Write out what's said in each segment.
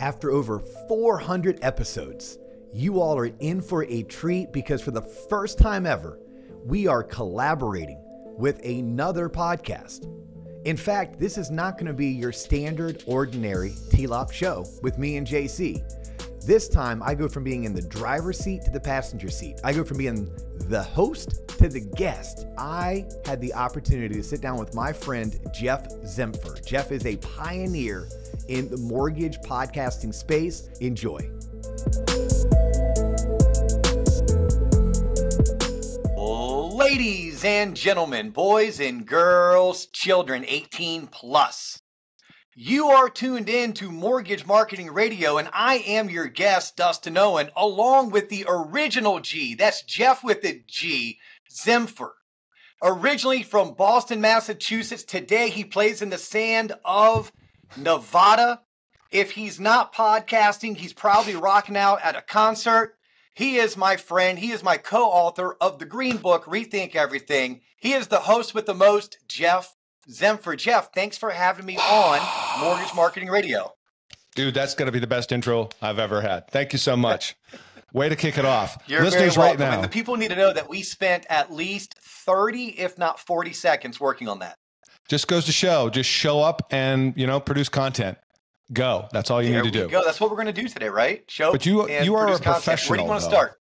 After over 400 episodes, you all are in for a treat because for the first time ever, we are collaborating with another podcast. In fact, this is not going to be your standard, ordinary T-Lop show with me and JC. This time, I go from being in the driver's seat to the passenger seat. I go from being the host to the guest. I had the opportunity to sit down with my friend, Geoff Zimpfer. Geoff is a pioneer in the mortgage podcasting space. Enjoy. Ladies and gentlemen, boys and girls, children 18 plus. You are tuned in to Mortgage Marketing Radio, and I am your guest, Dustin Owen, along with the original G. That's Geoff with the G, Zimpfer. Originally from Boston, Massachusetts, today he plays in the sand of Nevada. If he's not podcasting, he's probably rocking out at a concert. He is my friend. He is my co-author of the Green Book, Rethink Everything. He is the host with the most, Geoff Zimpfer. Geoff, thanks for having me on Mortgage Marketing Radio. Dude, that's going to be the best intro I've ever had. Thank you so much. Way to kick it off. You're Listeners very welcome. right now. And the people need to know that we spent at least 30, if not 40 seconds working on that. Just goes to show. Just show up and, produce content. Go. That's all you need to do. Go. That's what we're going to do today, right? Show. But you are a professional. Where do you want to start?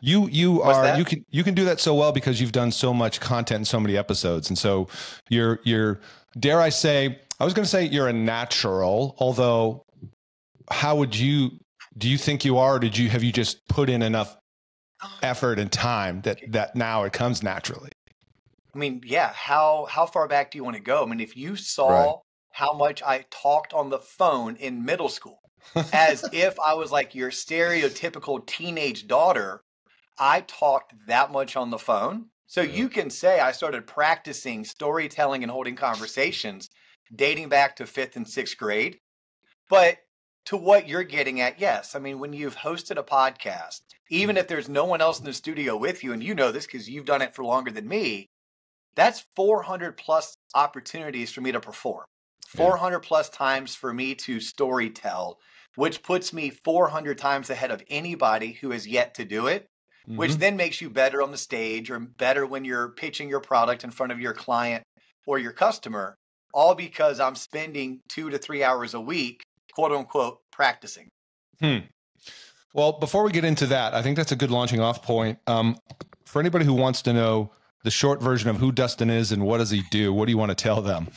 You can do that so well because you've done so much content in so many episodes, and so you're dare I say, I was going to say you're a natural. Although, do you think you are? Or have you just put in enough effort and time that now it comes naturally? I mean, yeah. How far back do you want to go? I mean, if you saw how much I talked on the phone in middle school, as if I was like your stereotypical teenage daughter, I talked that much on the phone. So you can say I started practicing storytelling and holding conversations dating back to 5th and 6th grade. But to what you're getting at, yes. I mean, when you've hosted a podcast, even if there's no one else in the studio with you, and you know this because you've done it for longer than me, that's 400 plus opportunities for me to perform. 400 plus times for me to story tell, which puts me 400 times ahead of anybody who has yet to do it, which then makes you better on the stage or better when you're pitching your product in front of your client or your customer, all because I'm spending 2 to 3 hours a week, quote unquote, practicing. Well, before we get into that, I think that's a good launching off point. For anybody who wants to know the short version of who Dustin is and what does he do, what do you want to tell them?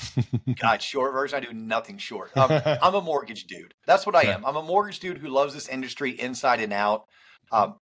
God, short version, I do nothing short. I'm a mortgage dude. That's what I am. I'm a mortgage dude who loves this industry inside and out.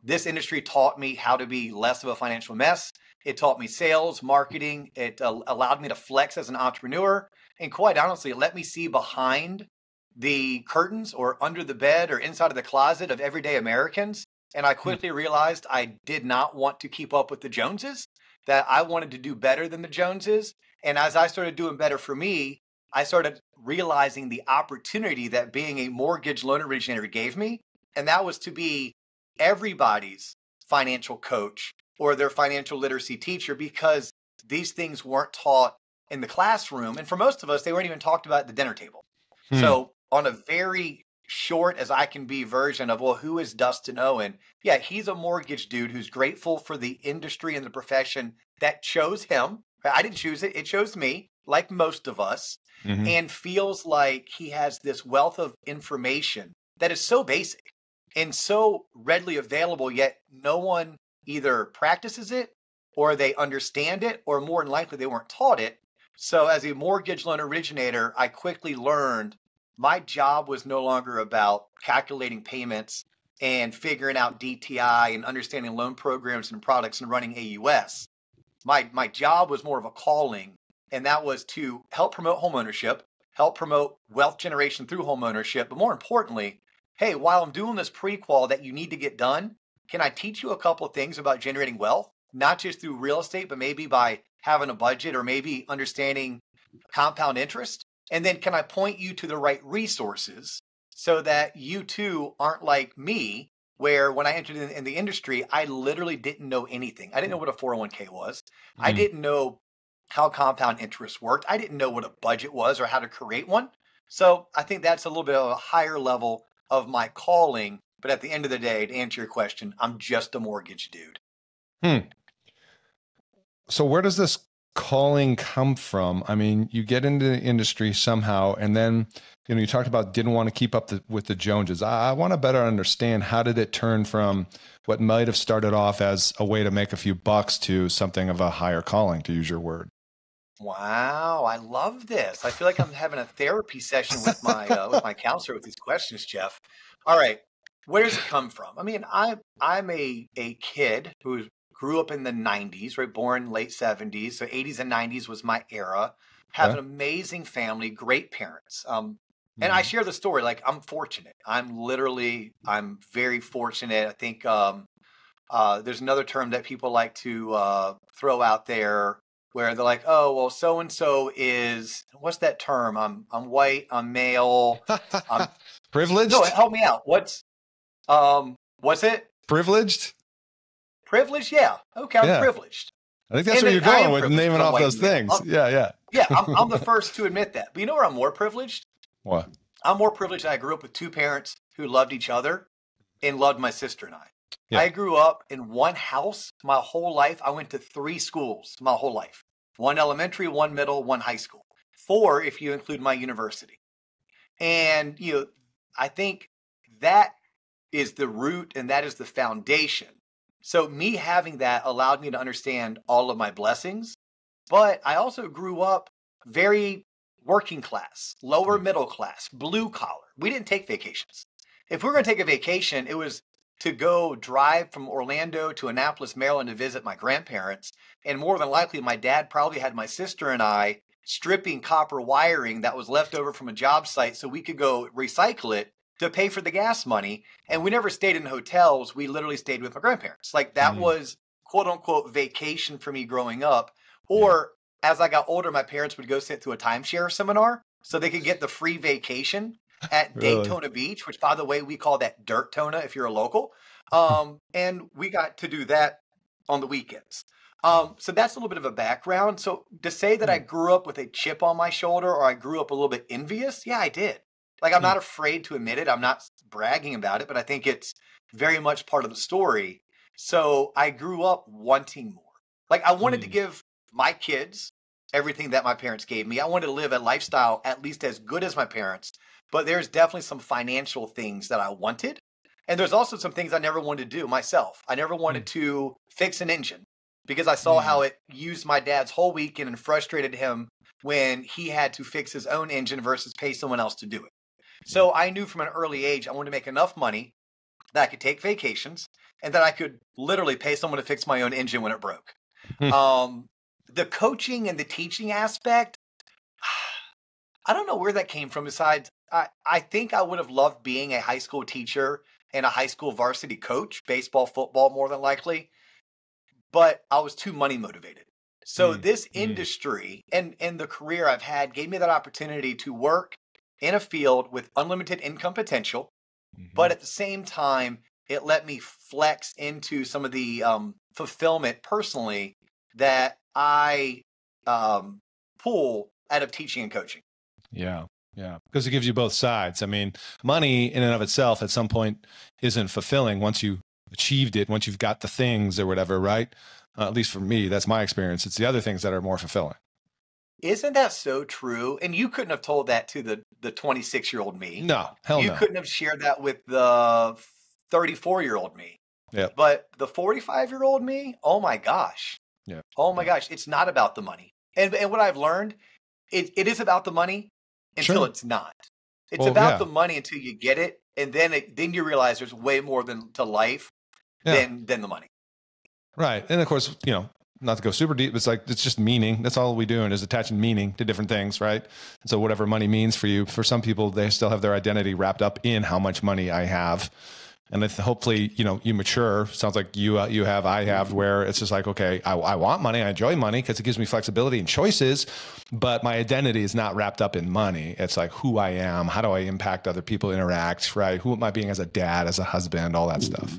This industry taught me how to be less of a financial mess. It taught me sales, marketing. It allowed me to flex as an entrepreneur. And quite honestly, it let me see behind the curtains or under the bed or inside of the closet of everyday Americans. And I quickly realized I did not want to keep up with the Joneses, that I wanted to do better than the Joneses. And as I started doing better for me, I started realizing the opportunity that being a mortgage loan originator gave me. And that was to be everybody's financial coach or their financial literacy teacher, because these things weren't taught in the classroom. And for most of us, they weren't even talked about at the dinner table. So on a very short as I can be version of, well, who is Dustin Owen? Yeah, he's a mortgage dude who's grateful for the industry and the profession that chose him. I didn't choose it. It chose me, like most of us, and feels like he has this wealth of information that is so basic and so readily available, yet no one either practices it or they understand it, or more than likely they weren't taught it. So as a mortgage loan originator, I quickly learned my job was no longer about calculating payments and figuring out DTI and understanding loan programs and products and running AUS. My job was more of a calling, and that was to help promote homeownership, help promote wealth generation through homeownership. But more importantly, hey, while I'm doing this pre-qual that you need to get done, can I teach you a couple of things about generating wealth, not just through real estate, but maybe by having a budget or maybe understanding compound interest? And then can I point you to the right resources so that you too aren't like me, where when I entered in the industry, I literally didn't know anything. I didn't know what a 401k was. I didn't know how compound interest worked. I didn't know what a budget was or how to create one. So I think that's a little bit of a higher level of my calling. But at the end of the day, to answer your question, I'm just a mortgage dude. So where does this calling come from? I mean, you get into the industry somehow, and then, you talked about didn't want to keep up with the Joneses. I want to better understand, how did it turn from what might have started off as a way to make a few bucks to something of a higher calling, to use your word? Wow, I love this. I feel like I'm having a therapy session with my counselor with these questions, Geoff. All right, where does it come from? I mean, I'm a kid who grew up in the 90s, right? Born late 70s. So 80s and 90s was my era. Have an amazing family, great parents. And I share the story, like, I'm fortunate. I'm very fortunate. I think there's another term that people like to throw out there where they're like, oh, well, so-and-so is, what's that term? I'm white, I'm male. Privileged? No, help me out. What's it? Privileged? Privileged? Yeah. Okay, I'm privileged. I think that's where you're going with naming off those things. Yeah. Yeah, I'm the first to admit that. But you know where I'm more privileged? What? I'm more privileged that I grew up with two parents who loved each other and loved my sister and I. Yeah. I grew up in one house my whole life. I went to 3 schools my whole life. 1 elementary, 1 middle, 1 high school. 4 if you include my university. And, I think that is the root and that is the foundation. So me having that allowed me to understand all of my blessings. But I also grew up very working class, lower middle class, blue collar. We didn't take vacations. If we were going to take a vacation, it was to go drive from Orlando to Annapolis, Maryland to visit my grandparents. And more than likely, my dad probably had my sister and I stripping copper wiring that was left over from a job site so we could go recycle it to pay for the gas money. And we never stayed in hotels. We literally stayed with my grandparents. Like, that was quote unquote vacation for me growing up. Or as I got older, my parents would go sit through a timeshare seminar so they could get the free vacation at Daytona Beach, which, by the way, we call that Dirt Tona if you're a local. And we got to do that on the weekends. So that's a little bit of a background. So to say that I grew up with a chip on my shoulder or I grew up a little bit envious, yeah, I did. Like, I'm not afraid to admit it. I'm not bragging about it, but I think it's very much part of the story. So I grew up wanting more. Like, I wanted to give my kids everything that my parents gave me. I wanted to live a lifestyle at least as good as my parents, but there's definitely some financial things that I wanted. And there's also some things I never wanted to do myself. I never wanted to fix an engine because I saw how it used my dad's whole weekend and frustrated him when he had to fix his own engine versus pay someone else to do it. So I knew from an early age I wanted to make enough money that I could take vacations and that I could literally pay someone to fix my own engine when it broke. The coaching and the teaching aspect, I don't know where that came from. Besides, I think I would have loved being a high school teacher and a high school varsity coach, baseball, football, more than likely. But I was too money motivated. So this industry and the career I've had gave me that opportunity to work in a field with unlimited income potential. But at the same time, it let me flex into some of the fulfillment personally that I pull out of teaching and coaching. Yeah. Because it gives you both sides. I mean, money in and of itself at some point isn't fulfilling once you achieved it, once you've got the things or whatever, right? At least for me, that's my experience. It's the other things that are more fulfilling. Isn't that so true? And you couldn't have told that to the 26-year-old me. No, hell no. You couldn't have shared that with the 34-year-old me. Yeah. But the 45-year-old me, oh my gosh. Yeah. Oh my gosh. It's not about the money. And what I've learned, it is about the money until it's not. It's about the money until you get it. And then you realize there's way more to life than the money. Right. And of course, not to go super deep, it's just meaning. That's all we're doing is attaching meaning to different things, right? And so whatever money means for you, for some people, they still have their identity wrapped up in how much money I have. And if hopefully, you mature, sounds like I have, where it's just like, okay, I want money. I enjoy money because it gives me flexibility and choices, but my identity is not wrapped up in money. It's like who I am. How do I impact other people, interact, right? Who am I being as a dad, as a husband, all that stuff.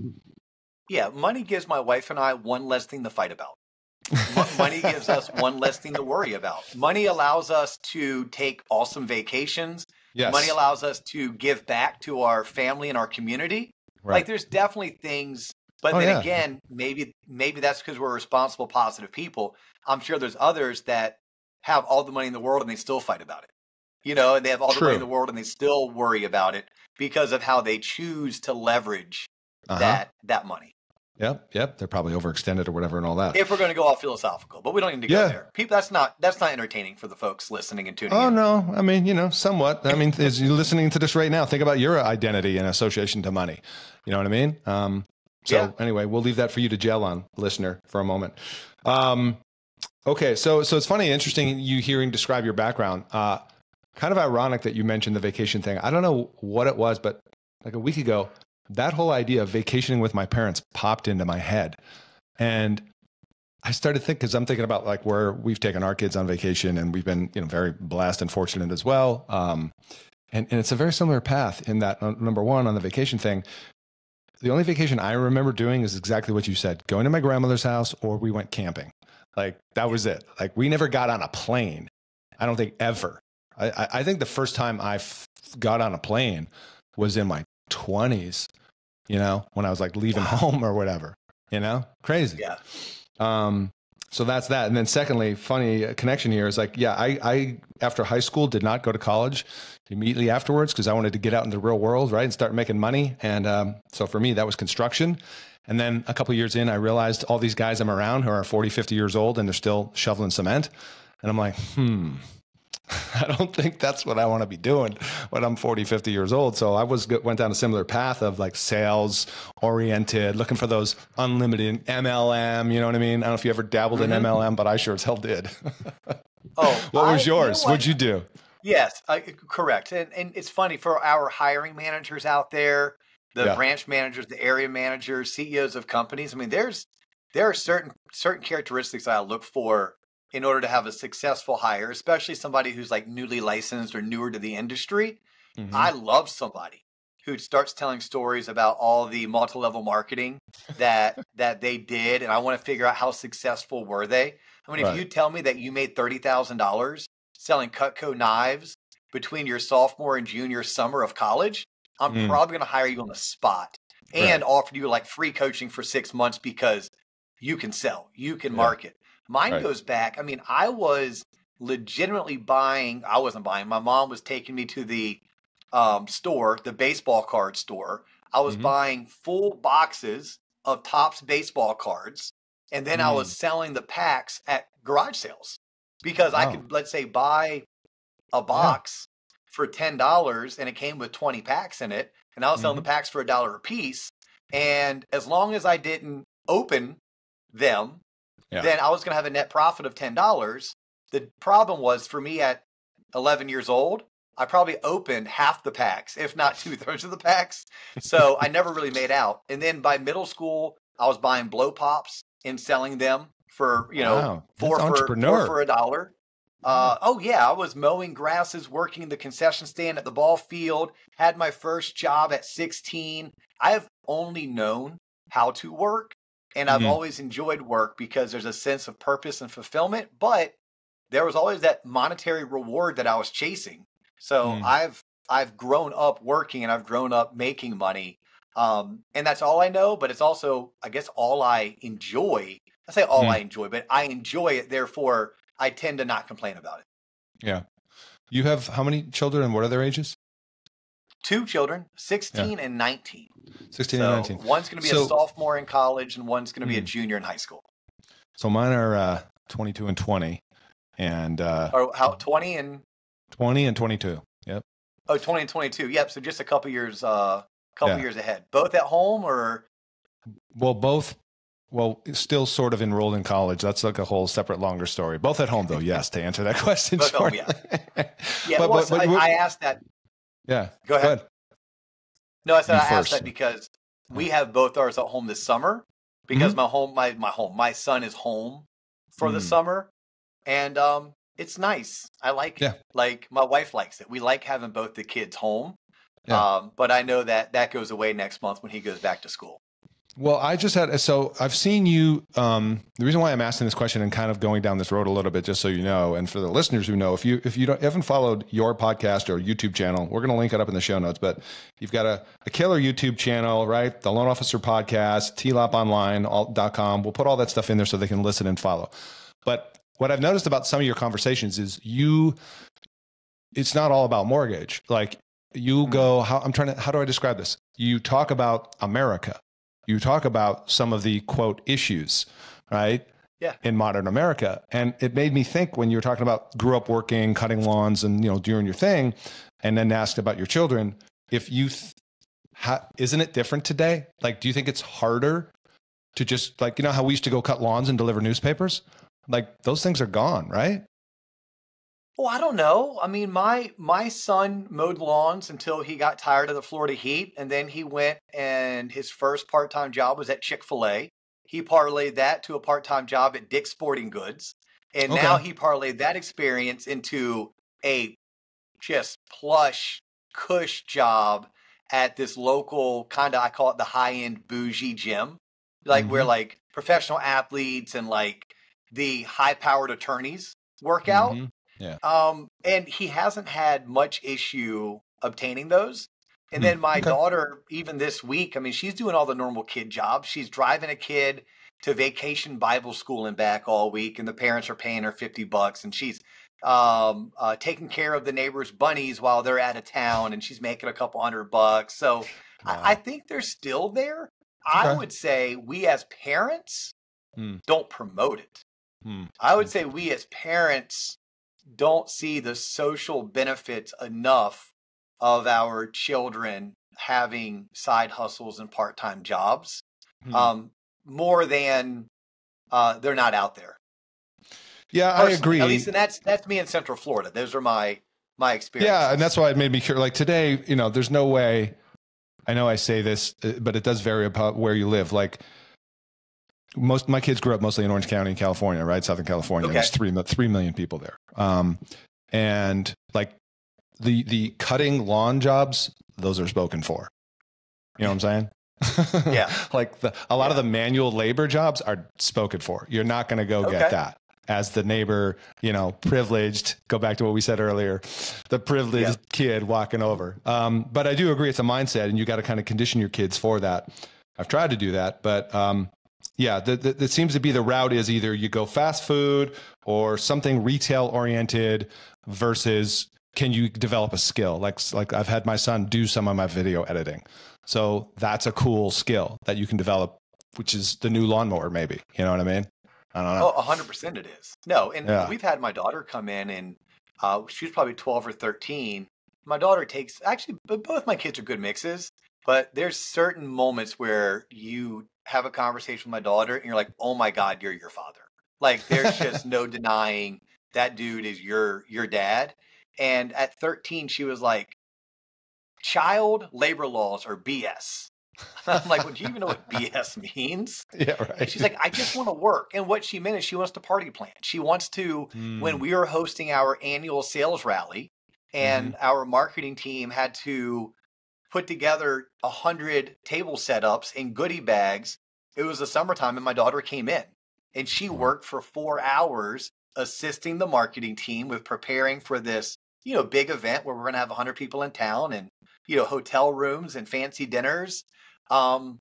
Yeah. Money gives my wife and I one less thing to fight about. Money gives us one less thing to worry about. Money allows us to take awesome vacations Yes. Money allows us to give back to our family and our community. Right. Like there's definitely things, but then again, maybe that's because we're responsible, positive people. I'm sure there's others that have all the money in the world and they still fight about it. You know, and they have all the money in the world and they still worry about it because of how they choose to leverage that money. Yep. They're probably overextended or whatever and all that. If we're going to go all philosophical, but we don't need to go there. People, that's not entertaining for the folks listening and tuning in. Oh no, I mean, you know, somewhat. I mean, as you're listening to this right now, think about your identity in association to money. You know what I mean? Anyway, we'll leave that for you to gel on, listener, for a moment. Okay, so it's funny, interesting you hearing describe your background. Kind of ironic that you mentioned the vacation thing. I don't know what it was, but like a week ago, that whole idea of vacationing with my parents popped into my head. And I started thinking, because I'm thinking about like where we've taken our kids on vacation and we've been, you know, very blessed and fortunate as well. And it's a very similar path in that, number one, on the vacation thing, the only vacation I remember doing is exactly what you said, going to my grandmother's house or we went camping. Like that was it. Like we never got on a plane. I don't think ever. I think the first time I got on a plane was in my 20s, you know, when I was like leaving home or whatever, you know, crazy. Yeah. So that's that. And then secondly, funny connection here is like, yeah, I after high school did not go to college immediately afterwards because I wanted to get out in the real world, right, and start making money. And so for me, that was construction. And then a couple of years in, I realized all these guys I'm around who are 40, 50 years old and they're still shoveling cement. And I'm like, I don't think that's what I want to be doing when I'm 40, 50 years old. So I went down a similar path of like sales oriented, looking for those unlimited MLM. You know what I mean? I don't know if you ever dabbled in MLM, but I sure as hell did. What was yours? What'd you do? Yes, correct. And it's funny for our hiring managers out there, the branch managers, the area managers, CEOs of companies. I mean, there are certain characteristics I look for in order to have a successful hire, especially somebody who's like newly licensed or newer to the industry. I love somebody who starts telling stories about all the multi-level marketing that they did. And I want to figure out how successful were they. I mean, if you tell me that you made $30,000 selling Cutco knives between your sophomore and junior summer of college, I'm probably going to hire you on the spot and offer you like free coaching for 6 months because you can sell, you can market. Mine goes back. I mean, I was legitimately buying. I wasn't buying. My mom was taking me to the store, the baseball card store. I was buying full boxes of Topps baseball cards. And then I was selling the packs at garage sales because I could, let's say, buy a box for $10 and it came with 20 packs in it. And I was selling the packs for $1 a piece. And as long as I didn't open them, then I was going to have a net profit of $10. The problem was for me at 11 years old, I probably opened half the packs, if not 2/3 of the packs. So I never really made out. And then by middle school, I was buying blow pops and selling them for, you know, four for $1. I was mowing grasses, working in the concession stand at the ball field, had my first job at 16. I have only known how to work. And I've always enjoyed work because there's a sense of purpose and fulfillment, but there was always that monetary reward that I was chasing. So I've grown up working and I've grown up making money. And that's all I know, but it's also, I guess, all I enjoy. I say all I enjoy, but I enjoy it. Therefore, I tend to not complain about it. Yeah. You have how many children and what are their ages? 2 children, 16 and 19. 16 and 19. One's going to be a sophomore in college and one's going to be a junior in high school. So mine are 22 and 20. And how 20 and 22. Yep. Oh, 20 and 22. Yep. So just a couple years years ahead. Both at home or? Well, still sort of enrolled in college. That's like a whole separate longer story. Both at home though. Yes. To answer that question. Both home, I asked that. Yeah. Go ahead. No, I said I asked that because we have both ours at home this summer because my son is home for the summer and it's nice. I like it. Like my wife likes it. We like having both the kids home. But I know that goes away next month when he goes back to school. Well, so I've seen you, the reason why I'm asking this question and kind of going down this road a little bit, just so you know, and for the listeners who know, if you haven't followed your podcast or YouTube channel, we're going to link it up in the show notes, but you've got a killer YouTube channel, right? The Loan Officer Podcast, tloponline.com. We'll put all that stuff in there so they can listen and follow. But what I've noticed about some of your conversations is it's not all about mortgage. Like you go, how do I describe this? You talk about America. You talk about some of the quote issues, right? Yeah. In modern America. And it made me think when you were talking about grew up working, cutting lawns and, doing your thing, and then asked about your children, if you, isn't it different today? Like, do you think it's harder to just like, how we used to go cut lawns and deliver newspapers? Like those things are gone, right? Well, I don't know. I mean, my son mowed lawns until he got tired of the Florida heat, and then he went and his first part-time job was at Chick-fil-A. He parlayed that to a part-time job at Dick's Sporting Goods, and now he parlayed that experience into a just plush, cush job at this local kind of, I call it the high-end bougie gym, like where like professional athletes and like the high-powered attorneys work out. Yeah. And he hasn't had much issue obtaining those. And then my daughter, even this week, I mean, she's doing all the normal kid jobs. She's driving a kid to vacation Bible school and back all week, and the parents are paying her $50, and she's taking care of the neighbors' bunnies while they're out of town, and she's making a couple $100. So I think they're still there. I would say we as parents don't promote it. I would say we as parents don't see the social benefits enough of our children having side hustles and part-time jobs, more than they're not out there. Yeah, personally. I agree. At least, and that's me in Central Florida. Those are my experiences. Yeah, and that's why it made me curious. Like today, there's no way. I know I say this, but it does vary about where you live. Like my kids grew up mostly in Orange County, California, right? Southern California. There's 3 million people there. And like the cutting lawn jobs, those are spoken for. You know what I'm saying? Yeah. Like a lot of the manual labor jobs are spoken for. You're not going to go get that as the neighbor, privileged, go back to what we said earlier, the privileged kid walking over. But I do agree it's a mindset and you got to kind of condition your kids for that. I've tried to do that, but yeah, that seems to be the route is either you go fast food or something retail oriented versus can you develop a skill? Like I've had my son do some of my video editing. So that's a cool skill that you can develop, which is the new lawnmower, maybe. You know what I mean? I don't know. Oh, 100% it is. No, and we've had my daughter come in and she's probably 12 or 13. My daughter both my kids are good mixes, but there's certain moments where you have a conversation with my daughter and you're like, oh my God, you're your father. Like there's just no denying that dude is your dad. And at 13, she was like, child labor laws are BS. I'm like, well, do you even know what BS means? Yeah, right. And she's like, I just want to work. And what she meant is she wants to party plan. She wants to, when we were hosting our annual sales rally and our marketing team had to put together 100 table setups and goodie bags. It was the summertime and my daughter came in and she worked for 4 hours assisting the marketing team with preparing for this, big event where we're going to have 100 people in town and, hotel rooms and fancy dinners. So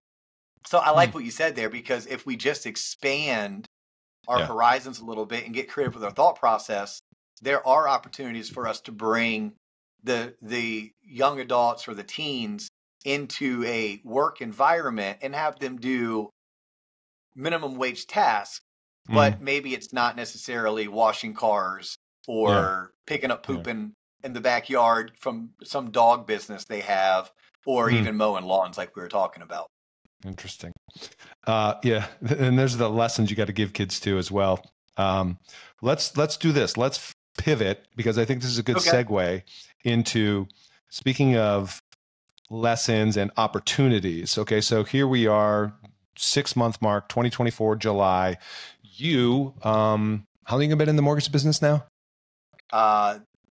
I like what you said there, because if we just expand our horizons a little bit and get creative with our thought process, there are opportunities for us to bring the young adults or the teens into a work environment and have them do minimum wage tasks, but maybe it's not necessarily washing cars or picking up poop in the backyard from some dog business they have, or even mowing lawns like we were talking about. Interesting. Yeah. And there's the lessons you got to give kids too, as well. Let's do this. Let's pivot, because I think this is a good segue into speaking of lessons and opportunities. Okay. So here we are, 6-month mark, 2024, July. You, how long have you been in the mortgage business now?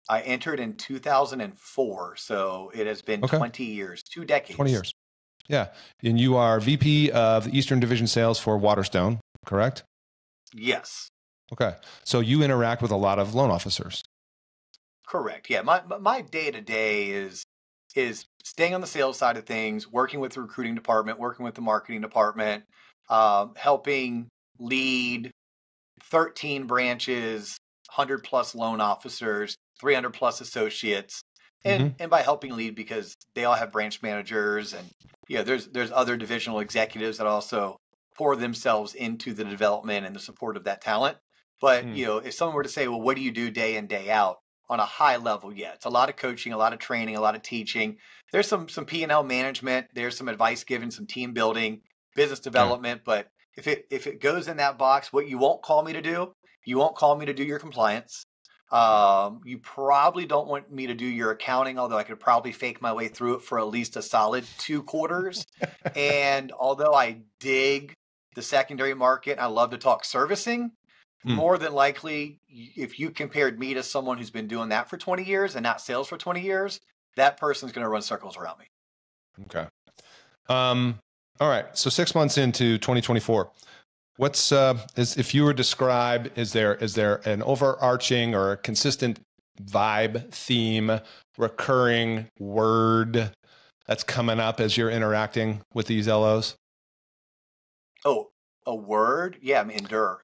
I entered in 2004. So it has been 20 years, 2 decades. 20 years. Yeah. And you are VP of the Eastern Division Sales for Waterstone, correct? Yes. Okay. So you interact with a lot of loan officers. Correct. Yeah. My day to day is staying on the sales side of things, working with the recruiting department, working with the marketing department, helping lead 13 branches, 100 plus loan officers, 300 plus associates. And by helping lead, because they all have branch managers, and there's other divisional executives that also pour themselves into the development and the support of that talent. But if someone were to say, well, what do you do day in, day out on a high level? Yeah, it's a lot of coaching, a lot of training, a lot of teaching. There's some P&L management, there's some advice given, some team building, business development. But if it goes in that box, what you won't call me to do, you won't call me to do your compliance. You probably don't want me to do your accounting, although I could probably fake my way through it for at least a solid 2 quarters. And although I dig the secondary market, I love to talk servicing. More than likely, if you compared me to someone who's been doing that for 20 years and not sales for 20 years, that person's going to run circles around me. Okay. All right. So 6 months into 2024, what's if you were to describe, is there an overarching or a consistent vibe, theme, recurring word that's coming up as you're interacting with these LOs? Oh, a word? Yeah, I mean, endurance.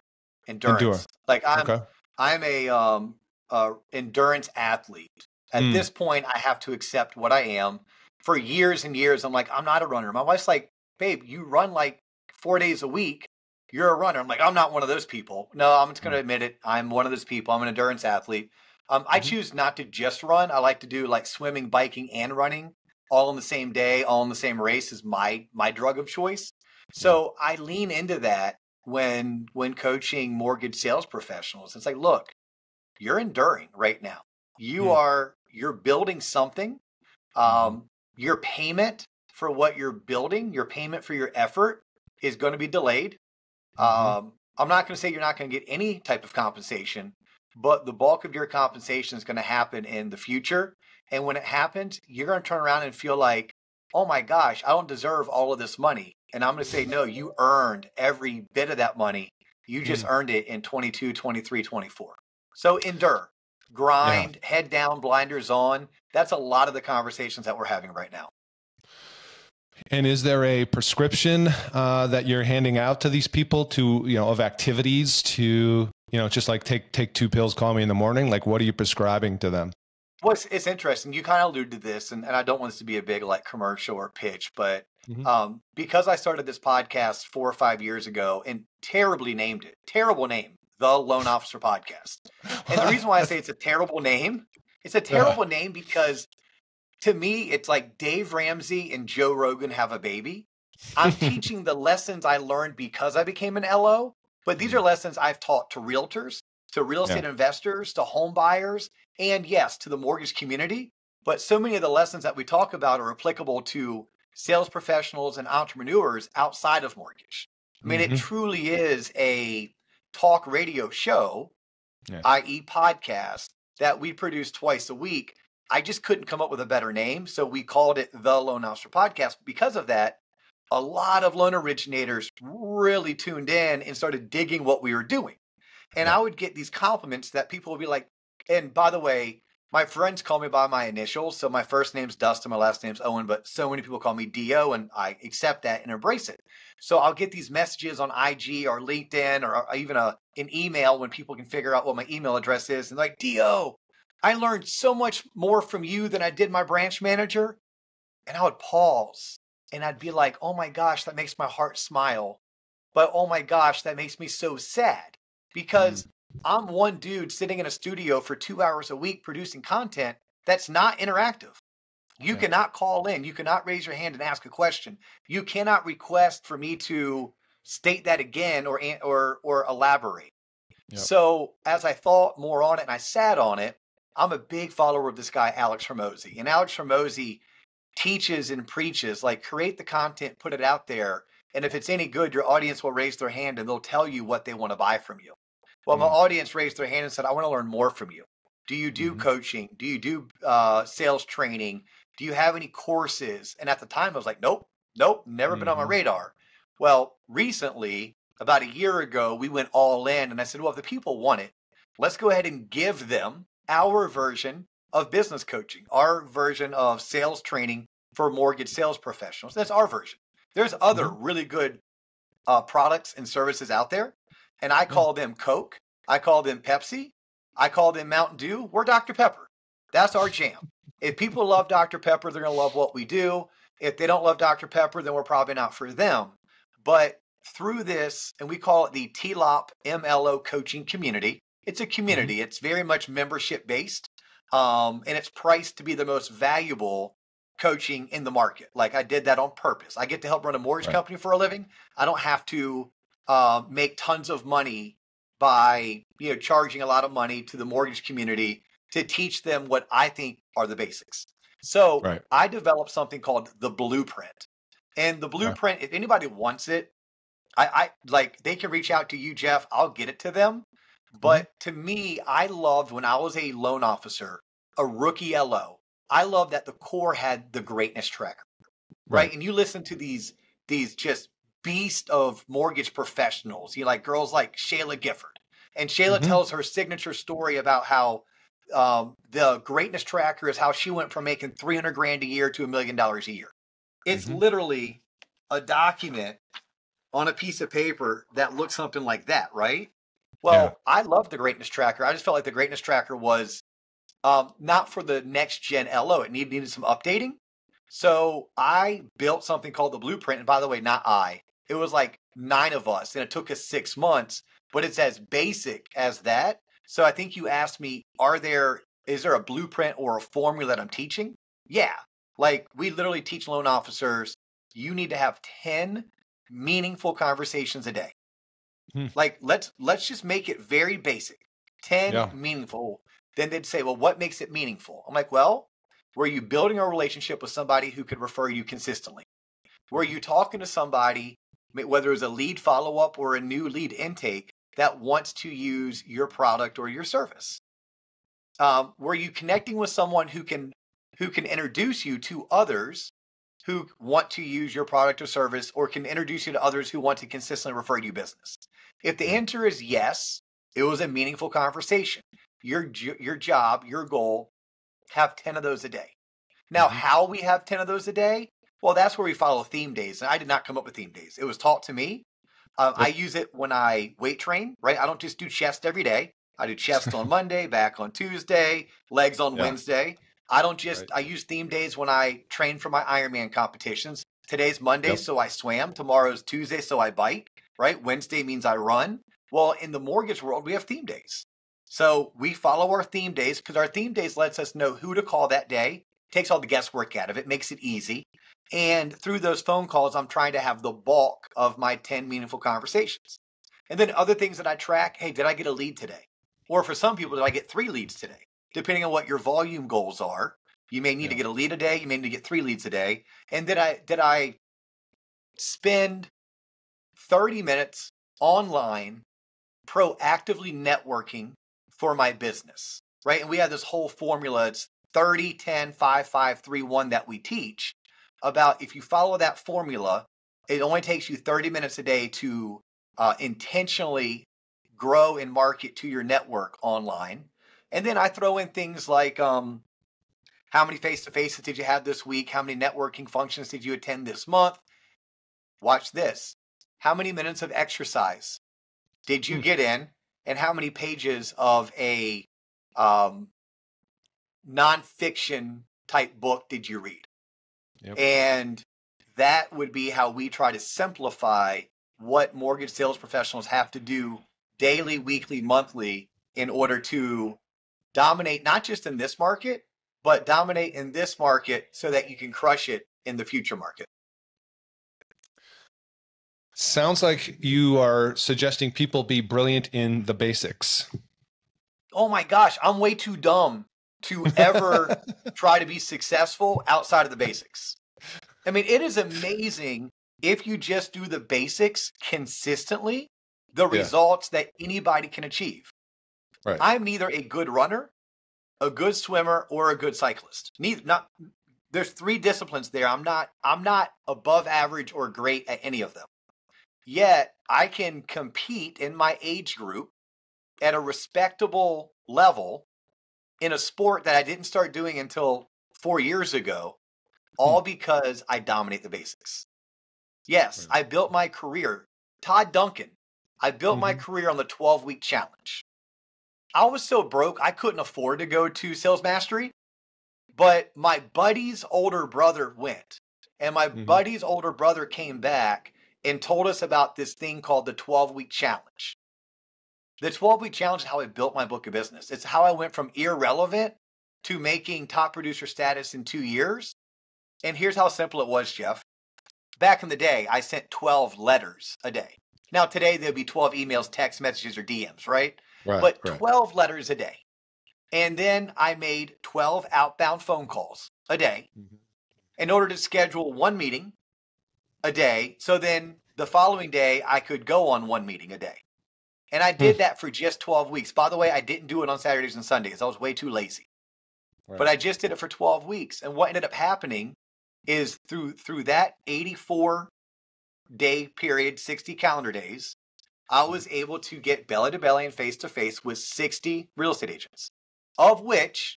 Endure. Like Okay. I'm a endurance athlete. At this point, I have to accept what I am. For years and years, I'm like, I'm not a runner. My wife's like, babe, you run like 4 days a week. You're a runner. I'm like, I'm not one of those people. No, I'm just going to admit it. I'm one of those people. I'm an endurance athlete. I choose not to just run. I like to do like swimming, biking, and running all in the same day, all in the same race is my drug of choice. So I lean into that when coaching mortgage sales professionals. It's like, look, you're enduring right now. You're building something. Your payment for what you're building, your payment for your effort is going to be delayed. I'm not going to say you're not going to get any type of compensation, but the bulk of your compensation is going to happen in the future. And when it happens, you're going to turn around and feel like, oh my gosh, I don't deserve all of this money. And I'm going to say, no, you earned every bit of that money. You just earned it in 22, 23, 24. So endure, grind, head down, blinders on. That's a lot of the conversations that we're having right now. And is there a prescription that you're handing out to these people of activities to, just like take 2 pills, call me in the morning? Like, what are you prescribing to them? Well, it's interesting. You kind of alluded to this, and I don't want this to be a big like commercial or pitch, but because I started this podcast 4 or 5 years ago and terribly named it, terrible name, the Loan Officer Podcast. And the reason why I say it's a terrible name because to me, it's like Dave Ramsey and Joe Rogan have a baby. I'm teaching the lessons I learned because I became an LO, but these are lessons I've taught to realtors, to real estate investors, to home buyers, and yes, to the mortgage community. But so many of the lessons that we talk about are applicable to sales professionals and entrepreneurs outside of mortgage. I mean, it truly is a talk radio show, i.e. podcast, that we produce twice a week. I just couldn't come up with a better name, so we called it the Loan Officer Podcast. Because of that, a lot of loan originators really tuned in and started digging what we were doing. And I would get these compliments that people would be like, and by the way, my friends call me by my initials. So my first name's Dustin, my last name's Owen, but so many people call me Dio, and I accept that and embrace it. So I'll get these messages on IG or LinkedIn or even an email when people can figure out what my email address is. And like, Dio, I learned so much more from you than I did my branch manager. And I would pause and I'd be like, oh my gosh, that makes my heart smile. But oh my gosh, that makes me so sad because I'm one dude sitting in a studio for 2 hours a week producing content that's not interactive. You cannot call in. You cannot raise your hand and ask a question. You cannot request for me to state that again or elaborate. So as I thought more on it and I sat on it, I'm a big follower of this guy, Alex Hormozy. And Alex Hormozy teaches and preaches, like, create the content, put it out there. And if it's any good, your audience will raise their hand and they'll tell you what they want to buy from you. Well, my audience raised their hand and said, I want to learn more from you. Do you do coaching? Do you do sales training? Do you have any courses? And at the time I was like, nope, Nope, never been on my radar. Well, recently, about a year ago, we went all in and I said, well, if the people want it, let's go ahead and give them our version of business coaching, our version of sales training for mortgage sales professionals. That's our version. There's other really good products and services out there. And I call them Coke. I call them Pepsi. I call them Mountain Dew. We're Dr. Pepper. That's our jam. If people love Dr. Pepper, they're going to love what we do. If they don't love Dr. Pepper, then we're probably not for them. But through this, and we call it the TLOP MLO coaching community, it's a community. It's very much membership based. And it's priced to be the most valuable coaching in the market. Like I did that on purpose. I get to help run a mortgage company for a living. I don't have to make tons of money by charging a lot of money to the mortgage community to teach them what I think are the basics. So I developed something called the Blueprint. And the Blueprint, if anybody wants it, I like they can reach out to you, Geoff. I'll get it to them. But to me, I loved when I was a loan officer, a rookie LO. I love that the core had the greatness tracker, right? And you listen to these just beast of mortgage professionals, like girls like Shayla Gifford. And Shayla tells her signature story about how the greatness tracker is how she went from making $300,000 a year to $1 million a year. It's literally a document on a piece of paper that looks something like that, right? Well, I love the greatness tracker. I just felt like the greatness tracker was not for the next gen LO. It needed some updating. So I built something called the Blueprint. And by the way, not I. It was like 9 of us, and it took us 6 months. But it's as basic as that. So I think you asked me, is there a blueprint or a formula that I'm teaching? Yeah. Like we literally teach loan officers, you need to have 10 meaningful conversations a day. Like let's just make it very basic. 10 meaningful. Then they'd say, well, what makes it meaningful? I'm like, well, were you building a relationship with somebody who could refer you consistently? Were you talking to somebody, whether it was a lead follow-up or a new lead intake, that wants to use your product or your service? Were you connecting with someone who can introduce you to others who want to use your product or service, or can introduce you to others who want to consistently refer you business? If the answer is yes, it was a meaningful conversation. Your job, your goal, have 10 of those a day. Now, how we have 10 of those a day? Well, that's where we follow theme days. And I did not come up with theme days. It was taught to me. I use it when I weight train, right? I don't just do chest every day. I do chest on Monday, back on Tuesday, legs on Wednesday. I don't just, I use theme days when I train for my Ironman competitions. Today's Monday, so I swam. Tomorrow's Tuesday, so I bike, right? Wednesday means I run. Well, in the mortgage world, we have theme days. So we follow our theme days because our theme days lets us know who to call that day, takes all the guesswork out of it, makes it easy. And through those phone calls, I'm trying to have the bulk of my 10 meaningful conversations. And then other things that I track, hey, did I get a lead today? Or for some people, did I get 3 leads today? Depending on what your volume goals are, you may need to get a lead a day. You may need to get 3 leads a day. And did I spend 30 minutes online proactively networking for my business, right? And we have this whole formula. It's 30, 10, 5, 5, 3, 1 that we teach about. If you follow that formula, it only takes you 30 minutes a day to intentionally grow and market to your network online. And then I throw in things like how many face-to-faces did you have this week? How many networking functions did you attend this month? Watch this. How many minutes of exercise did you get in? And how many pages of a nonfiction type book did you read? And that would be how we try to simplify what mortgage sales professionals have to do daily, weekly, monthly in order to dominate, not just in this market, but dominate in this market so that you can crush it in the future market. Sounds like you are suggesting people be brilliant in the basics. Oh my gosh, I'm way too dumb to ever try to be successful outside of the basics. I mean, it is amazing if you just do the basics consistently, the results that anybody can achieve. Right. I'm neither a good runner, a good swimmer, or a good cyclist. there's three disciplines there. I'm not above average or great at any of them. Yet I can compete in my age group at a respectable level in a sport that I didn't start doing until 4 years ago, all because I dominate the basics. Yes, I built my career. Todd Duncan, I built my career on the 12-week challenge. I was so broke, I couldn't afford to go to Sales Mastery, but my buddy's older brother went. And my buddy's older brother came back and told us about this thing called the 12-week challenge. The 12-week challenge is how I built my book of business. It's how I went from irrelevant to making top producer status in 2 years. And here's how simple it was, Geoff. Back in the day, I sent 12 letters a day. Now, today, there'll be 12 emails, text messages, or DMs, right? But 12 letters a day. And then I made 12 outbound phone calls a day in order to schedule one meeting a day. So then the following day, I could go on one meeting a day. And I did that for just 12 weeks. By the way, I didn't do it on Saturdays and Sundays. I was way too lazy. But I just did it for 12 weeks. And what ended up happening is through that 84-day period, 60 calendar days, I was able to get belly to belly and face to face with 60 real estate agents, of which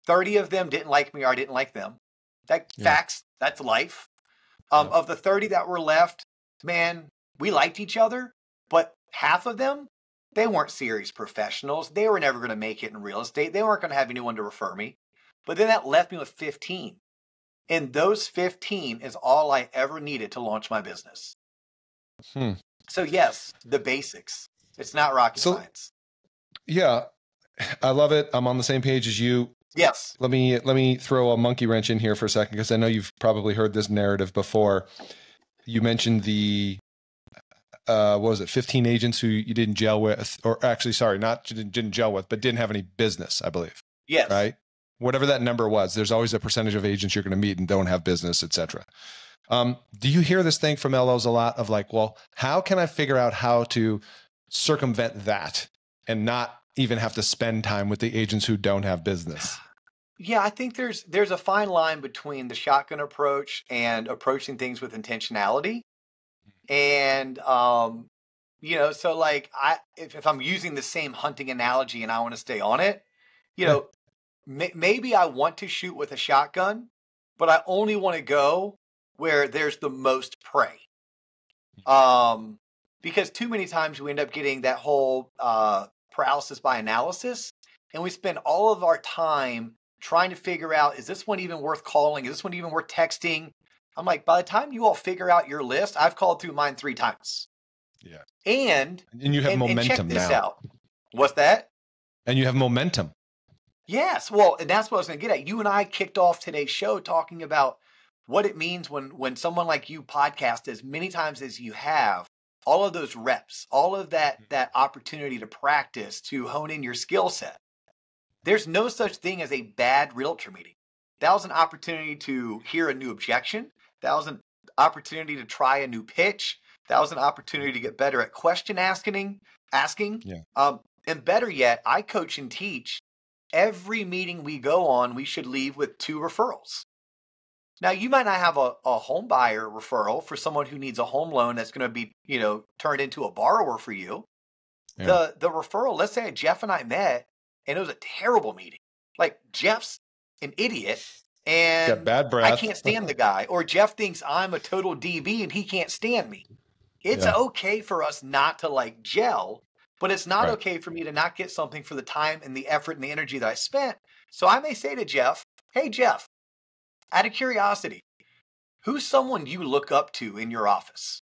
30 of them didn't like me or I didn't like them. Facts, that's life. Of the 30 that were left, man, we liked each other, but half of them, they weren't serious professionals. They were never going to make it in real estate. They weren't going to have anyone to refer me. But then that left me with 15. And those 15 is all I ever needed to launch my business. So yes, the basics. It's not rocket science. Yeah, I love it. I'm on the same page as you. Yes. Let me throw a monkey wrench in here for a second, because I know you've probably heard this narrative before. You mentioned the what was it, 15 agents who you didn't gel with, or actually, sorry, not didn't gel with, but didn't have any business, I believe. Yes. Right? Whatever that number was, there's always a percentage of agents you're going to meet and don't have business, et cetera. Do you hear this thing from LOs a lot of like, well, how can I figure out how to circumvent that and not even have to spend time with the agents who don't have business? Yeah, I think there's a fine line between the shotgun approach and approaching things with intentionality. And, so like if I'm using the same hunting analogy and I want to stay on it, maybe I want to shoot with a shotgun, but I only want to go where there's the most prey. Because too many times we end up getting that whole paralysis by analysis, and we spend all of our time trying to figure out, is this one even worth calling? Is this one even worth texting? I'm like, by the time you all figure out your list, I've called through mine 3 times. Yeah. And you have momentum and check this now. out. What's that? And you have momentum. Yes. Well, and that's what I was going to get at. You and I kicked off today's show talking about what it means when someone like you podcast as many times as you have, all of those reps, all of that opportunity to practice, to hone in your skill set. There's no such thing as a bad realtor meeting. That was an opportunity to hear a new objection. That was an opportunity to try a new pitch. That was an opportunity to get better at question asking. Yeah. And better yet, I coach and teach. Every meeting we go on, we should leave with 2 referrals. Now, you might not have a home buyer referral for someone who needs a home loan that's going to be, turned into a borrower for you. Yeah. The referral, let's say Geoff and I met and it was a terrible meeting. Like, Jeff's an idiot and got bad breath. I can't stand the guy. Or Geoff thinks I'm a total DB and he can't stand me. It's okay for us not to gel, but it's not okay for me to not get something for the time and the effort and the energy that I spent. So I may say to Geoff, hey, Geoff, out of curiosity, who's someone you look up to in your office?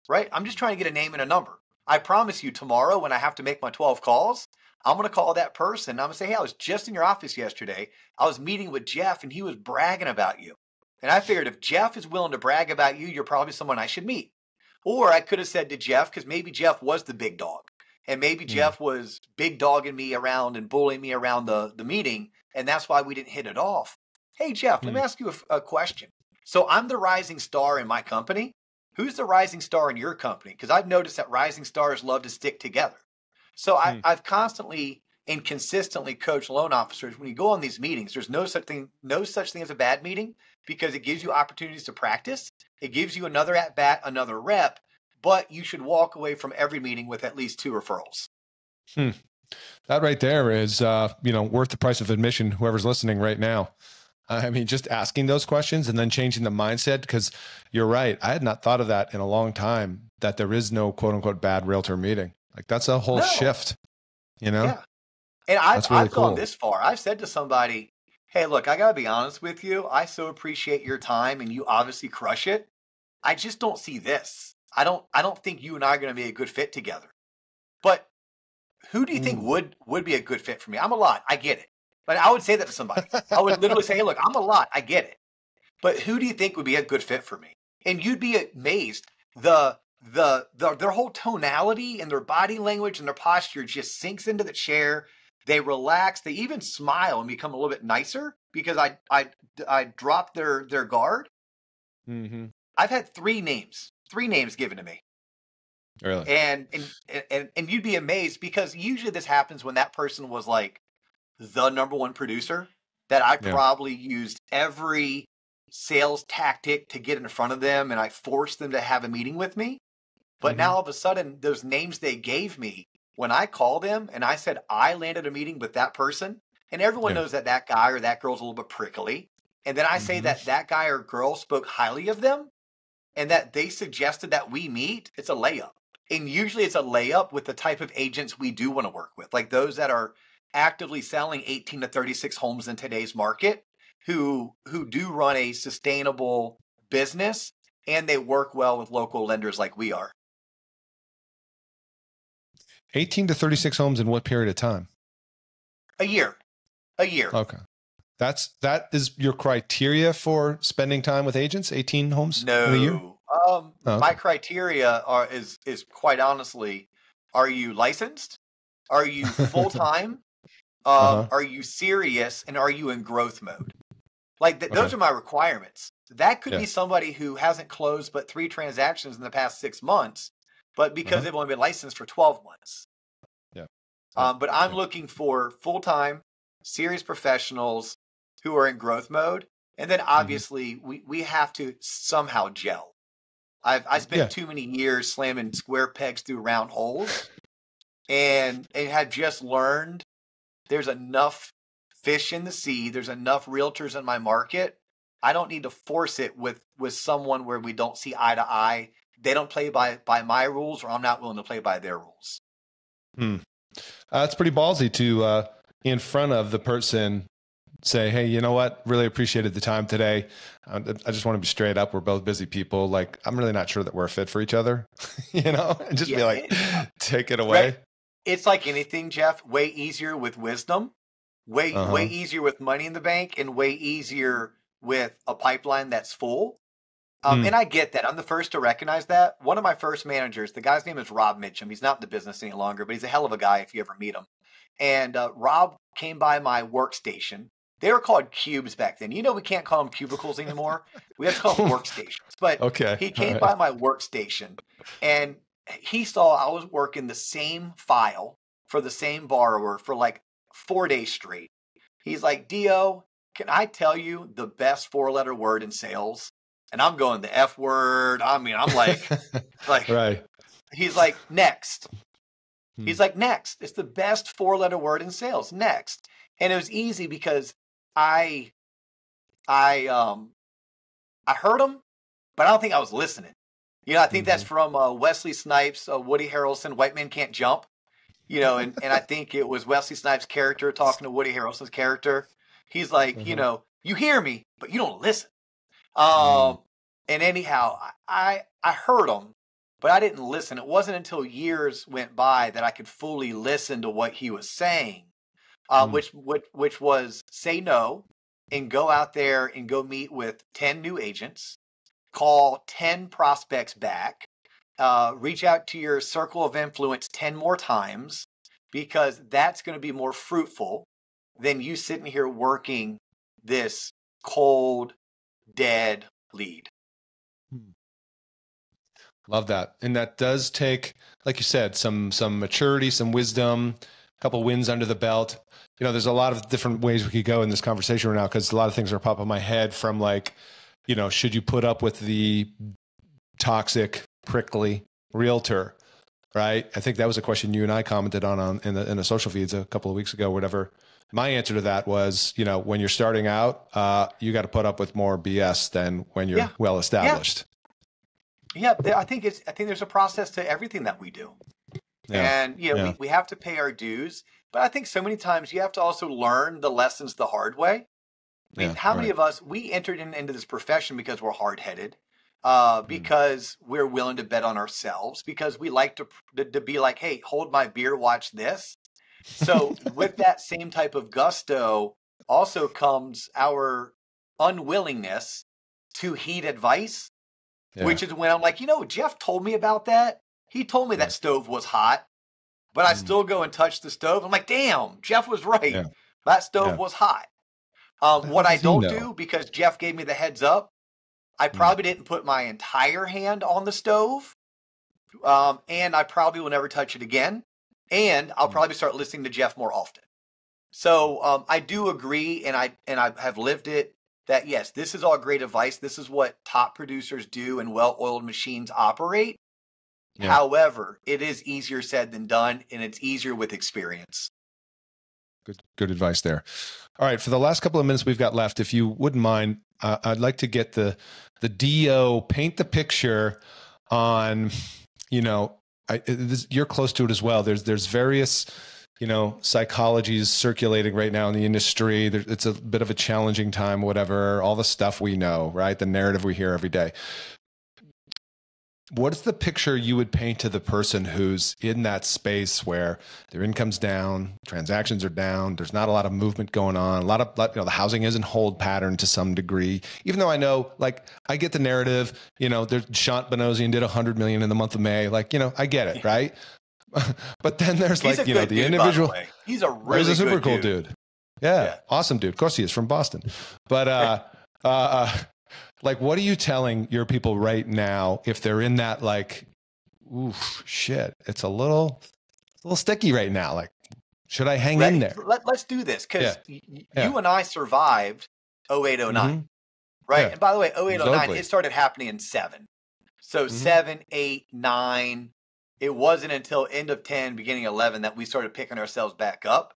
Right? I'm just trying to get a name and a number. I promise you tomorrow when I have to make my 12 calls, I'm going to call that person. I'm going to say, hey, I was just in your office yesterday. I was meeting with Geoff and he was bragging about you. And I figured if Geoff is willing to brag about you, you're probably someone I should meet. Or I could have said to Geoff, because maybe Geoff was the big dog. And maybe Geoff was big dogging me around and bullying me around the meeting. And that's why we didn't hit it off. Hey, Geoff, let me ask you a question. So I'm the rising star in my company. Who's the rising star in your company? Because I've noticed that rising stars love to stick together. So I've constantly and consistently coach loan officers, when you go on these meetings, there's no such thing as a bad meeting, because it gives you opportunities to practice. It gives you another at bat, another rep, but you should walk away from every meeting with at least 2 referrals. That right there is, worth the price of admission, whoever's listening right now. I mean, just asking those questions and then changing the mindset, because you're right. I had not thought of that in a long time, that there is no quote unquote bad realtor meeting. Like, that's a whole shift, Yeah. And I've gone this far. I've said to somebody, hey, look, I got to be honest with you. I so appreciate your time and you obviously crush it. I just don't see this. I don't think you and I are going to be a good fit together. But who do you think would be a good fit for me? I'm a lot. I get it. But I would say that to somebody. I would literally say, hey, look, I'm a lot. I get it. But who do you think would be a good fit for me? And you'd be amazed. Their whole tonality and their body language and their posture just sinks into the chair. They relax. They even smile and become a little bit nicer because I dropped their guard. Mm-hmm. I've had 3 names given to me. Really? And you'd be amazed, because usually this happens when that person was like the number 1 producer, that I probably used every sales tactic to get in front of them, and I forced them to have a meeting with me. But now all of a sudden, those names they gave me, when I call them and I said I landed a meeting with that person, and everyone knows that that guy or that girl's a little bit prickly, and then I say that that guy or girl spoke highly of them and that they suggested that we meet, it's a layup. And usually it's a layup with the type of agents we do want to work with, like those that are actively selling 18 to 36 homes in today's market, who do run a sustainable business, and they work well with local lenders like we are. 18 to 36 homes in what period of time? A year. Okay. That is your criteria for spending time with agents, 18 homes in a year? My criteria is quite honestly, are you licensed? Are you full-time? Are you serious? And are you in growth mode? Like those are my requirements. That could be somebody who hasn't closed but 3 transactions in the past 6 months, but because they've only been licensed for 12 months. But I'm looking for full-time, serious professionals who are in growth mode. And then obviously we have to somehow gel. I spent too many years slamming square pegs through round holes, and had just learned there's enough fish in the sea. There's enough realtors in my market. I don't need to force it with someone where we don't see eye to eye. They don't play by my rules, or I'm not willing to play by their rules. It's pretty ballsy to, in front of the person, say, hey, you know what? Really appreciated the time today. I just want to be straight up. We're both busy people. Like, I'm really not sure that we're a fit for each other, and just be like, take it away. Right. It's like anything, Geoff, way easier with wisdom, way easier with money in the bank, and way easier with a pipeline that's full. And I get that. I'm the first to recognize that. One of my first managers, the guy's name is Rob Mitchum. He's not in the business any longer, but he's a hell of a guy if you ever meet him. And Rob came by my workstation. They were called cubes back then. We can't call them cubicles anymore. We have to call them workstations. But he came by my workstation, and he saw I was working the same file for the same borrower for like 4 days straight. He's like, Dio, can I tell you the best 4-letter word in sales? And I'm going the F word. I mean, I'm like, right. He's like, next. He's like, next. It's the best 4-letter word in sales. Next. And it was easy because I heard him, but I don't think I was listening. I think that's from Wesley Snipes, Woody Harrelson, White Men Can't Jump. And I think it was Wesley Snipes' character talking to Woody Harrelson's character. He's like, you hear me, but you don't listen. And anyhow, I heard him, but I didn't listen. It wasn't until years went by that I could fully listen to what he was saying, which was say no and go out there and go meet with 10 new agents, call 10 prospects back, reach out to your circle of influence 10 more times, because that's going to be more fruitful than you sitting here working this cold, dead lead. Love that. And that does take, like you said, some maturity, some wisdom, couple wins under the belt. There's a lot of different ways we could go in this conversation right now, because a lot of things are popping in my head, from like, should you put up with the toxic, prickly realtor, right? I think that was a question you and I commented on in the social feeds a couple of weeks ago, whatever. My answer to that was, when you're starting out, you got to put up with more BS than when you're well established. Yeah, I think there's a process to everything that we do. Yeah. And we have to pay our dues, but I think so many times you have to also learn the lessons the hard way. I mean, how many of us, we entered into this profession because we're hard-headed, because we're willing to bet on ourselves, because we like to be like, hey, hold my beer, watch this. So with that same type of gusto also comes our unwillingness to heed advice, which is when I'm like, Geoff told me about that. He told me that stove was hot, but I still go and touch the stove. I'm like, damn, Geoff was right. Yeah. That stove was hot. What I don't do, because Geoff gave me the heads up, I probably didn't put my entire hand on the stove, and I probably will never touch it again. And I'll probably start listening to Geoff more often. So I do agree, and I have lived it, that yes, this is all great advice. This is what top producers do and well-oiled machines operate. Yeah. However, it is easier said than done, and it's easier with experience. Good advice there. All right, for the last couple of minutes we've got left, if you wouldn't mind, I'd like to get the DO, paint the picture on, you're close to it as well. There's various, psychologies circulating right now in the industry. It's a bit of a challenging time, whatever, all the stuff we know, right? The narrative we hear every day. What is the picture you would paint to the person who's in that space where their income's down, transactions are down, there's not a lot of movement going on, the housing is in hold pattern to some degree, even though I know, I get the narrative, there's Sean Benosian did 100 million in the month of May. I get it. Right. But then there's the dude, individual, he's a really he's a super cool dude. Yeah. Awesome dude. Of course he is, from Boston. But, what are you telling your people right now if they're in that oof, shit, it's a little sticky right now. Should I hang in there? Let's do this, because you and I survived 08, 09, right? Yeah. And by the way, 08, 09, it started happening in 7. So 7, 8, 9, it wasn't until end of 10, beginning 11 that we started picking ourselves back up.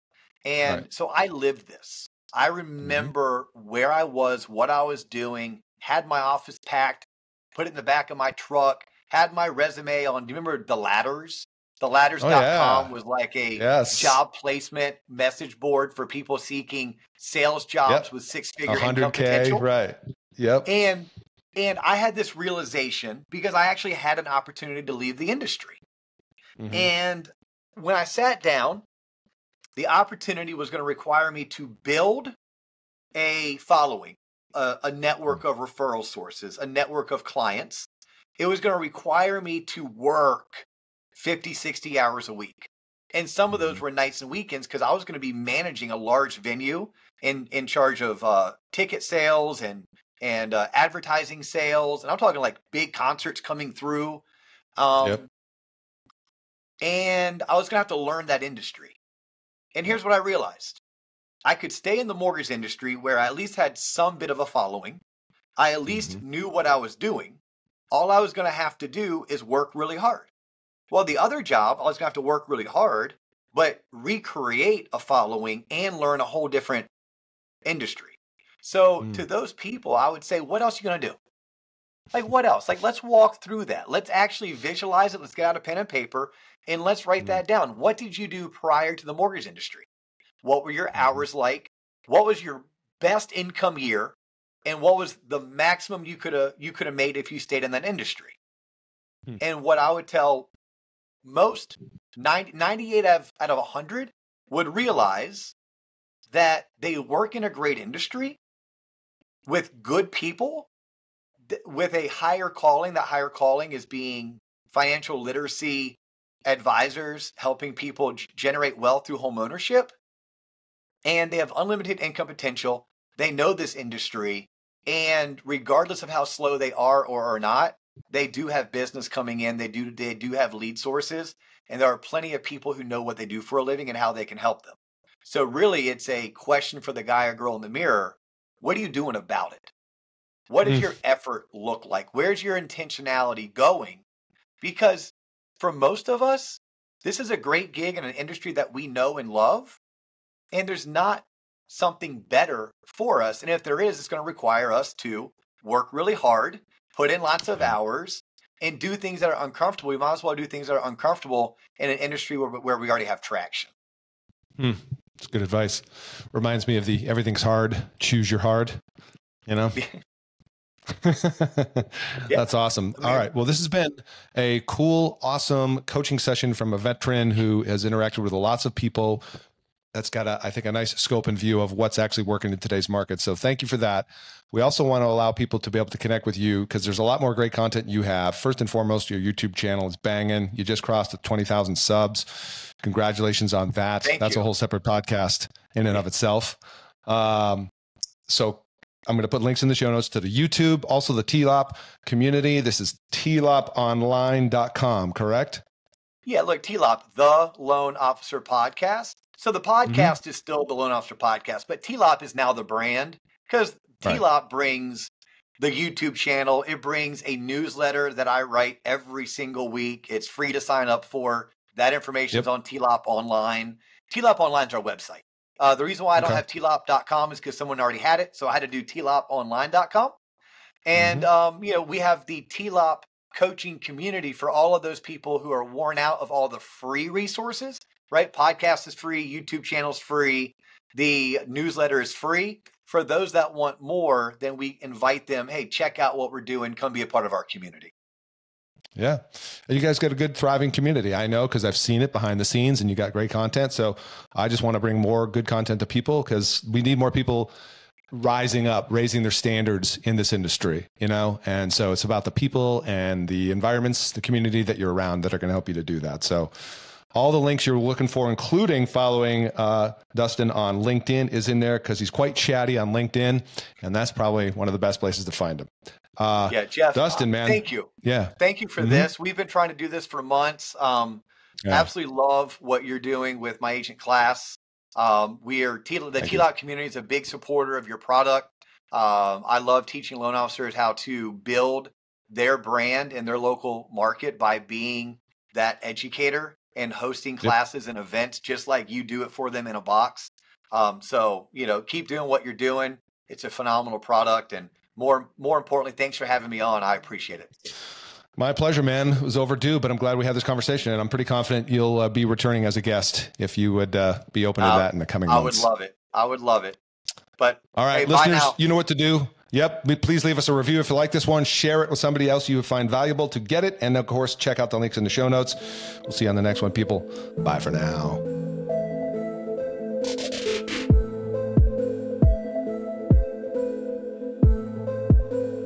And so I lived this. I remember where I was, what I was doing, had my office packed, put it in the back of my truck, had my resume on. Do you remember The Ladders? TheLadders.com was like a job placement message board for people seeking sales jobs with 6-figure income potential. Right. Yep. And I had this realization, because I actually had an opportunity to leave the industry. And when I sat down, the opportunity was going to require me to build a following, a network of referral sources, a network of clients. It was going to require me to work 50, 60 hours a week. And some of those were nights and weekends, because I was going to be managing a large venue in charge of ticket sales and advertising sales. And I'm talking big concerts coming through. And I was going to have to learn that industry. And here's what I realized. I could stay in the mortgage industry, where I at least had some bit of a following. I at least knew what I was doing. All I was going to have to do is work really hard. Well, the other job, I was going to have to work really hard, but recreate a following and learn a whole different industry. So to those people, I would say, what else are you going to do? What else? Let's walk through that. Let's actually visualize it. Let's get out a pen and paper and let's write that down. What did you do prior to the mortgage industry? What were your hours like? What was your best income year? And what was the maximum you could have made if you stayed in that industry? And what I would tell most, 98 out of 100 would realize that they work in a great industry with good people, with a higher calling. That higher calling is being financial literacy advisors, helping people generate wealth through home ownership. And they have unlimited income potential. They know this industry. And regardless of how slow they are or are not, they do have business coming in. They do have lead sources, and there are plenty of people who know what they do for a living and how they can help them. So really, it's a question for the guy or girl in the mirror. What are you doing about it? What does your effort look like? Where's your intentionality going? Because for most of us, this is a great gig in an industry that we know and love, and there's not something better for us. And if there is, it's going to require us to work really hard, put in lots of hours, and do things that are uncomfortable. We might as well do things that are uncomfortable in an industry where we already have traction. It's good advice. Reminds me of the everything's hard, choose your hard, you know? That's awesome. All right. Well, this has been a cool, awesome coaching session from a veteran who has interacted with lots of people. That's got, I think, a nice scope and view of what's actually working in today's market. So thank you for that. We also want to allow people to be able to connect with you because there's a lot more great content you have. First and foremost, your YouTube channel is banging. You just crossed the 20,000 subs. Congratulations on that. That's a whole separate podcast in and of itself. So I'm going to put links in the show notes to the YouTube, also the TLOP community. This is tloponline.com, correct? Yeah, look, TLOP, the Loan Officer Podcast. So the podcast is still the Loan Officer Podcast, but TLOP is now the brand because TLOP brings the YouTube channel. It brings a newsletter that I write every single week. It's free to sign up for. That information is on TLOP Online. TLOP Online is our website. The reason why I don't have TLOP.com is because someone already had it. So I had to do TLOPonline.com. And, we have the TLOP coaching community for all of those people who are worn out of all the free resources, right? Podcast is free. YouTube channel is free. The newsletter is free. For those that want more, then we invite them, hey, check out what we're doing. Come be a part of our community. Yeah. You guys got a good thriving community. I know, because I've seen it behind the scenes and you got great content. So I just want to bring more good content to people because we need more people rising up, raising their standards in this industry, And so it's about the people and the environments, the community that you're around that are going to help you to do that. So all the links you're looking for, including following Dustin on LinkedIn, is in there because he's quite chatty on LinkedIn. And that's probably one of the best places to find him. Jeff, Dustin, man. Thank you. Yeah. Thank you for this. We've been trying to do this for months. Absolutely love what you're doing with my agent class. The TLOP community is a big supporter of your product. I love teaching loan officers how to build their brand in their local market by being that educator and hosting classes and events just like you do it for them in a box. So keep doing what you're doing. It's a phenomenal product. And more importantly, thanks for having me on. I appreciate it. My pleasure, man. It was overdue, but I'm glad we had this conversation, and I'm pretty confident you'll be returning as a guest if you would be open to that in the coming months. I would love it. But all right, listeners, you know what to do. Yep. Please leave us a review if you like this one. Share it with somebody else you would find valuable to get it. And of course, check out the links in the show notes. We'll see you on the next one, people. Bye for now.